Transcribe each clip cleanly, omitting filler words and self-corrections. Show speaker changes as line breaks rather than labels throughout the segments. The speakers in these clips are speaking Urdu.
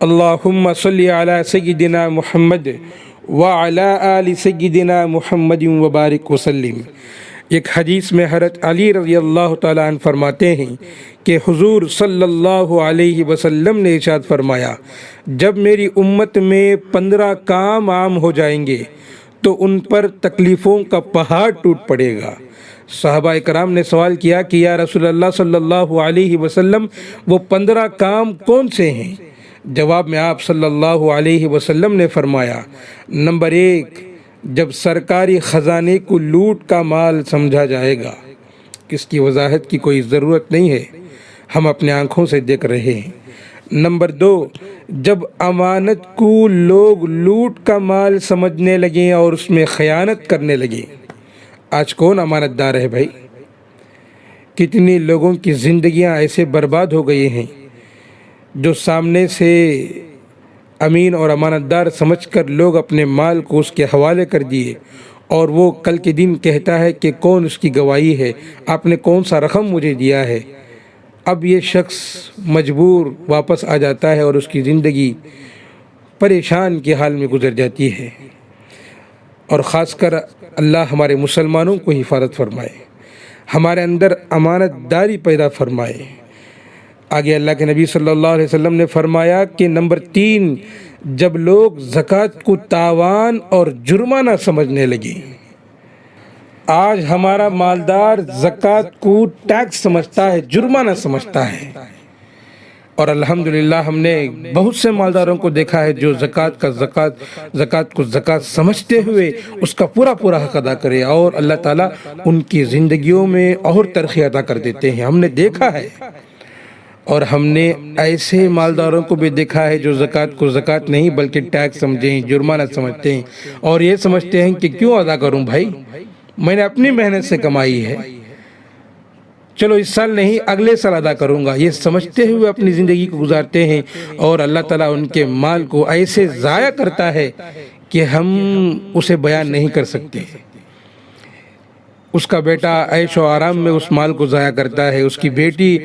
اللہم صلی علی سیدنا محمد وعلی آل سیدنا محمد وبارک وسلم۔ ایک حدیث میں حضرت علی رضی اللہ تعالیٰ عنہ فرماتے ہیں کہ حضور صلی اللہ علیہ وسلم نے ارشاد فرمایا، جب میری امت میں 15 کام عام ہو جائیں گے تو ان پر تکلیفوں کا پہاڑ ٹوٹ پڑے گا۔ صحابہ کرام نے سوال کیا کہ یا رسول اللہ صلی اللہ علیہ وسلم وہ 15 کام کون سے ہیں؟ جواب میں آپ صلی اللہ علیہ وسلم نے فرمایا، نمبر 1، جب سرکاری خزانے کو لوٹ کا مال سمجھا جائے گا، اس کی وضاحت کی کوئی ضرورت نہیں ہے، ہم اپنے آنکھوں سے دیکھ رہے ہیں۔ نمبر 2، جب امانت کو لوگ لوٹ کا مال سمجھنے لگیں اور اس میں خیانت کرنے لگیں۔ آج کون امانت دار ہے بھائی؟ کتنی لوگوں کی زندگیاں ایسے برباد ہو گئی ہیں جو سامنے سے امین اور امانت دار سمجھ کر لوگ اپنے مال کو اس کے حوالے کر دیے، اور وہ کل کے دن کہتا ہے کہ کون اس کی گواہی ہے، آپ نے کون سا رقم مجھے دیا ہے۔ اب یہ شخص مجبور واپس آ جاتا ہے اور اس کی زندگی پریشان کے حال میں گزر جاتی ہے۔ اور خاص کر اللہ ہمارے مسلمانوں کو حفاظت فرمائے، ہمارے اندر امانت داری پیدا فرمائے۔ آگے اللہ کے نبی صلی اللہ علیہ وسلم نے فرمایا کہ نمبر 3، جب لوگ زکوٰۃ کو تاوان اور جرمانہ سمجھنے لگے۔ آج ہمارا مالدار زکوٰۃ کو ٹیکس سمجھتا ہے، جرمانہ سمجھتا ہے، اور الحمدللہ ہم نے بہت سے مالداروں کو دیکھا ہے جو زکوٰۃ کو زکوٰۃ سمجھتے ہوئے اس کا پورا حق ادا کرے، اور اللہ تعالیٰ ان کی زندگیوں میں اور ترقی عطا کر دیتے ہیں۔ ہم نے دیکھا ہے، اور ہم نے ایسے مالداروں کو بھی دیکھا ہے جو زکوٰۃ کو زکوٰۃ نہیں بلکہ ٹیکس سمجھیں، جرمانہ سمجھتے ہیں، اور یہ سمجھتے ہیں کہ کیوں ادا کروں بھائی، میں نے اپنی محنت سے کمائی ہے، چلو اس سال نہیں اگلے سال ادا کروں گا، یہ سمجھتے ہوئے اپنی زندگی کو گزارتے ہیں، اور اللہ تعالیٰ ان کے مال کو ایسے ضائع کرتا ہے کہ ہم اسے بیان نہیں کر سکتے۔ اس کا بیٹا عیش و آرام میں اس مال کو ضائع کرتا ہے، اس کی بیٹی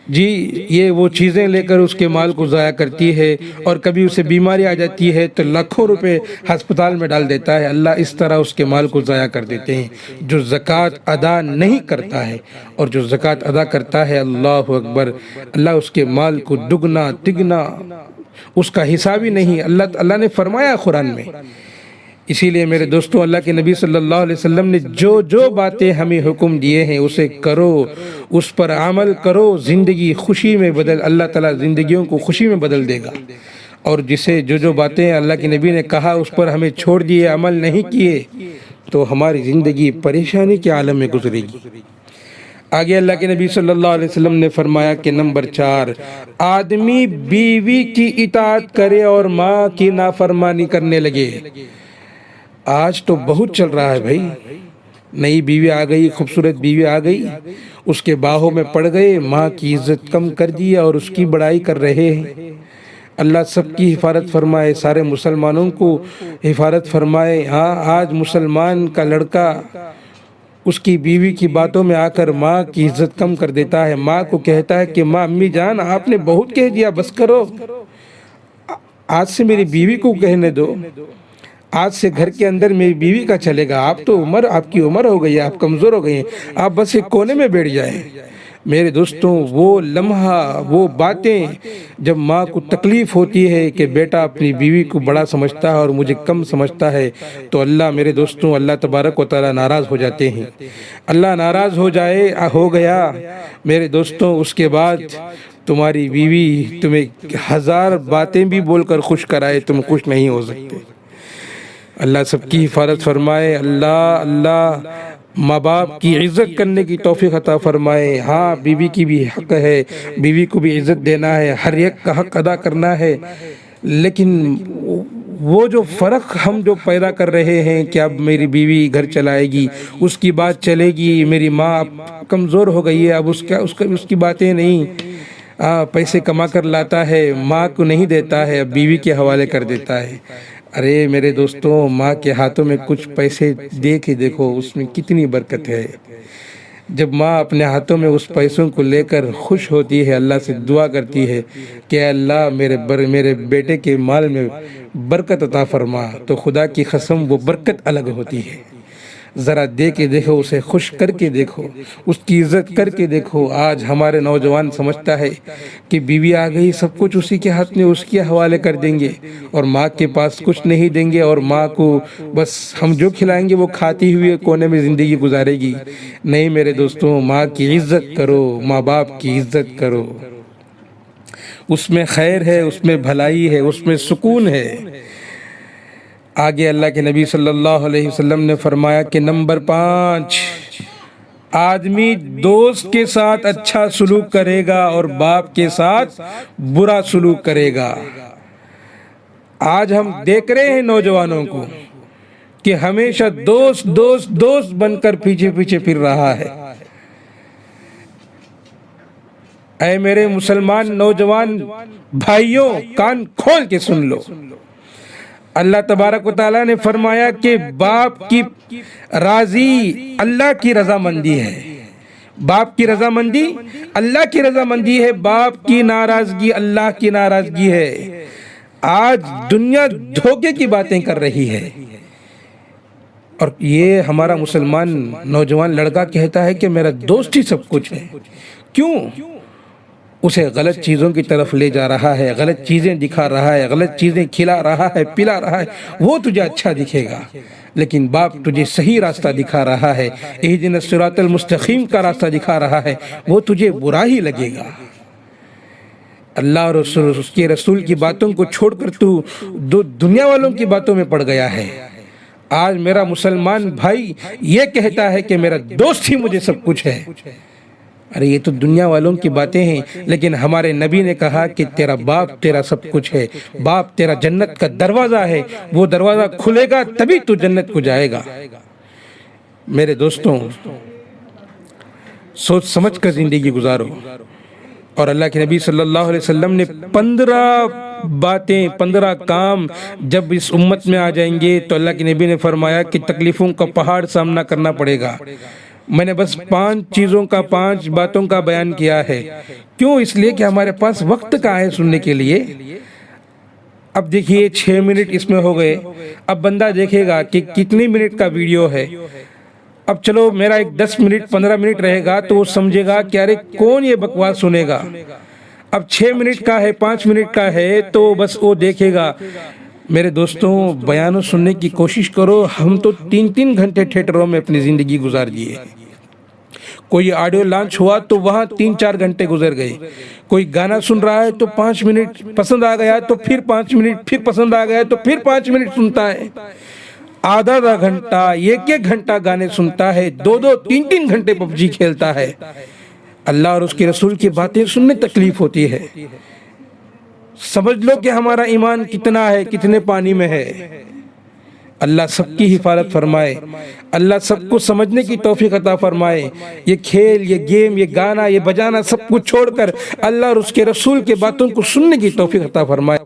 یہ وہ چیزیں لے کر اس کے مال کو ضائع کرتی ہے، اور کبھی اسے بیماری آ جاتی ہے تو لاکھوں روپے ہسپتال میں ڈال دیتا ہے۔ اللہ اس طرح اس کے مال کو ضائع کر دیتے ہیں۔ جو زکوٰۃ ادا نہیں کرتا ہے اور جو زکوٰۃ ادا کرتا ہے، اللہ اکبر، اللہ اس کے مال کو دگنا تگنا، اس کا حساب ہی نہیں۔ اللہ نے فرمایا قرآن میں، اسی لیے میرے دوستوں، اللہ کے نبی صلی اللہ علیہ وسلم نے جو باتیں ہمیں حکم دیے ہیں اسے کرو، اس پر عمل کرو، زندگی خوشی میں اللہ تعالیٰ زندگیوں کو خوشی میں بدل دے گا۔ اور جسے جو باتیں اللہ کے نبی نے کہا اس پر ہمیں چھوڑ دیے، عمل نہیں کیے، تو ہماری زندگی پریشانی کے عالم میں گزرے گی۔ آگے اللہ کے نبی صلی اللہ علیہ وسلم نے فرمایا کہ نمبر 4، آدمی بیوی کی اطاعت کرے اور ماں کی نافرمانی کرنے لگے۔ آج تو بہت چل رہا ہے بھائی، نئی بیوی آ گئی، خوبصورت بیوی آ گئی، اس کے باہوں میں پڑ گئے، ماں کی عزت کم کر دی اور اس کی بڑائی کر رہے ہیں۔ اللہ سب کی حفاظت فرمائے، سارے مسلمانوں کو حفاظت فرمائے۔ ہاں، آج مسلمان کا لڑکا اس کی بیوی کی باتوں میں آ کر ماں کی عزت کم کر دیتا ہے، ماں کو کہتا ہے کہ ماں، امی جان آپ نے بہت کہہ دیا، بس کرو، آج سے میری بیوی کو کہنے دو، آج سے گھر کے اندر میری بیوی کا چلے گا، آپ کی عمر ہو گئی ہے، آپ کمزور ہو گئی ہیں، آپ بس ایک کونے میں بیٹھ جائیں۔ میرے دوستوں، وہ لمحہ، وہ باتیں جب ماں کو تکلیف ہوتی ہے کہ بیٹا اپنی بیوی کو بڑا سمجھتا ہے اور مجھے کم سمجھتا ہے، تو میرے دوستوں، اللہ تبارک و تعالیٰ ناراض ہو جاتے ہیں۔ اللہ ناراض ہو گیا میرے دوستوں، اس کے بعد تمہاری بیوی تمہیں 1000 باتیں بھی بول کر خوش کرائے، تم خوش نہیں ہو سکتے۔ اللہ سب کی حفاظت فرمائے، اللہ ماں باپ کی عزت کرنے کی توفیق عطا فرمائے۔ ہاں، بیوی کی بھی حق ہے، بیوی کو بھی عزت دینا ہے، ہر ایک کا حق ادا کرنا ہے، لیکن وہ جو فرق ہم جو پیدا کر رہے ہیں کہ اب میری بیوی گھر چلائے گی، اس کی بات چلے گی، میری ماں اب کمزور ہو گئی ہے، اب اس کی باتیں نہیں، پیسے کما کر لاتا ہے، ماں کو نہیں دیتا ہے، اب بیوی کے حوالے کر دیتا ہے۔ ارے میرے دوستوں، ماں کے ہاتھوں میں کچھ پیسے دے کے دیکھو، اس میں کتنی برکت ہے۔ جب ماں اپنے ہاتھوں میں اس پیسوں کو لے کر خوش ہوتی ہے، اللہ سے دعا کرتی ہے کہ اے اللہ میرے بیٹے کے مال میں برکت عطا فرما، تو خدا کی قسم وہ برکت الگ ہوتی ہے۔ ذرا دے کے دیکھو، اسے خوش کر کے دیکھو، اس کی عزت کر کے دیکھو۔ آج ہمارے نوجوان سمجھتا ہے کہ بیوی آ گئی، سب کچھ اسی کے ہاتھ میں، اس کے حوالے کر دیں گے اور ماں کے پاس کچھ نہیں دیں گے، اور ماں کو بس ہم جو کھلائیں گے وہ کھاتی ہوئے کونے میں زندگی گزارے گی۔ نہیں میرے دوستوں، ماں کی عزت کرو، ماں باپ کی عزت کرو، اس میں خیر ہے، اس میں بھلائی ہے، اس میں سکون ہے۔ آگے اللہ کے نبی صلی اللہ علیہ وسلم نے فرمایا کہ نمبر 5، آدمی دوست کے ساتھ اچھا سلوک کرے گا اور باپ کے ساتھ برا سلوک کرے گا۔ آج ہم دیکھ رہے ہیں نوجوانوں کو کہ ہمیشہ دوست دوست دوست بن کر پیچھے پیچھے پھر رہا ہے۔ اے میرے مسلمان نوجوان بھائیوں، کان کھول کے سن لو، اللہ تبارک و تعالیٰ نے فرمایا کہ باپ کی راضی اللہ کی رضامندی ہے، باپ کی رضامندی اللہ کی رضامندی ہے، باپ کی ناراضگی اللہ کی ناراضگی ہے۔ آج دنیا دھوکے کی باتیں کر رہی ہے، اور یہ ہمارا مسلمان نوجوان لڑکا کہتا ہے کہ میرا دوست ہی سب کچھ ہے۔ کیوں؟ اسے غلط چیزوں کی طرف لے جا رہا ہے، غلط چیزیں دکھا رہا ہے، غلط چیزیں کھلا رہا ہے، پلا رہا ہے، وہ تجھے اچھا دکھے گا، لیکن باپ تجھے صحیح راستہ دکھا رہا ہے، اہدنا الصراط المستقیم کا راستہ دکھا رہا ہے، وہ تجھے برا ہی لگے گا۔ اللہ اور اس کے رسول کی باتوں کو چھوڑ کر تو دنیا والوں کی باتوں میں پڑ گیا ہے۔ آج میرا مسلمان بھائی یہ کہتا ہے کہ میرا دوست ہی مجھے سب کچھ ہے۔ ارے یہ تو دنیا والوں کی باتیں ہیں، لیکن ہمارے نبی نے کہا کہ تیرا باپ تیرا سب کچھ ہے، باپ تیرا جنت کا دروازہ ہے، وہ دروازہ کھلے گا تبھی تو جنت کو جائے گا۔ میرے دوستوں، سوچ سمجھ کر زندگی گزارو، اور اللہ کے نبی صلی اللہ علیہ وسلم نے 15 باتیں، 15 کام جب اس امت میں آ جائیں گے تو اللہ کے نبی نے فرمایا کہ تکلیفوں کا پہاڑ سامنا کرنا پڑے گا۔ میں نے بس 5 باتوں کا بیان کیا ہے۔ کیوں؟ اس لیے کہ ہمارے پاس وقت کہاں ہے سننے کے لیے۔ اب دیکھیے 6 منٹ اس میں ہو گئے، اب بندہ دیکھے گا کہ کتنی منٹ کا ویڈیو ہے۔ اب چلو میرا ایک 10 منٹ 15 منٹ رہے گا تو وہ سمجھے گا کہ ارے کون یہ بکواس سنے گا۔ اب 6 منٹ کا ہے، 5 منٹ کا ہے تو بس وہ دیکھے گا۔ میرے دوستوں، بیانوں سننے کی کوشش کرو۔ ہم تو 3 گھنٹے تھیٹروں میں اپنی زندگی گزار دیے۔ کوئی آڈیو لانچ ہوا تو وہاں 3-4 گھنٹے گزر گئے۔ کوئی گانا سن رہا ہے تو 5 منٹ پسند آ گیا تو پھر 5 منٹ، پھر پسند آ گیا تو پھر 5 منٹ سنتا ہے۔ آدھا گھنٹہ، 1 گھنٹہ گانے سنتا ہے، 2 3 گھنٹے پب جی کھیلتا ہے۔ اللہ اور اس کے رسول کی باتیں سننے تکلیف ہوتی ہے۔ سمجھ لو کہ ہمارا ایمان کتنا ہے، کتنے پانی میں ہے۔ اللہ سب کی حفاظت فرمائے، اللہ سب کو سمجھنے کی توفیق عطا فرمائے۔ یہ کھیل، یہ گیم، یہ گانا، یہ بجانا سب کچھ چھوڑ کر اللہ اور اس کے رسول کے باتوں کو سننے کی توفیق عطا فرمائے۔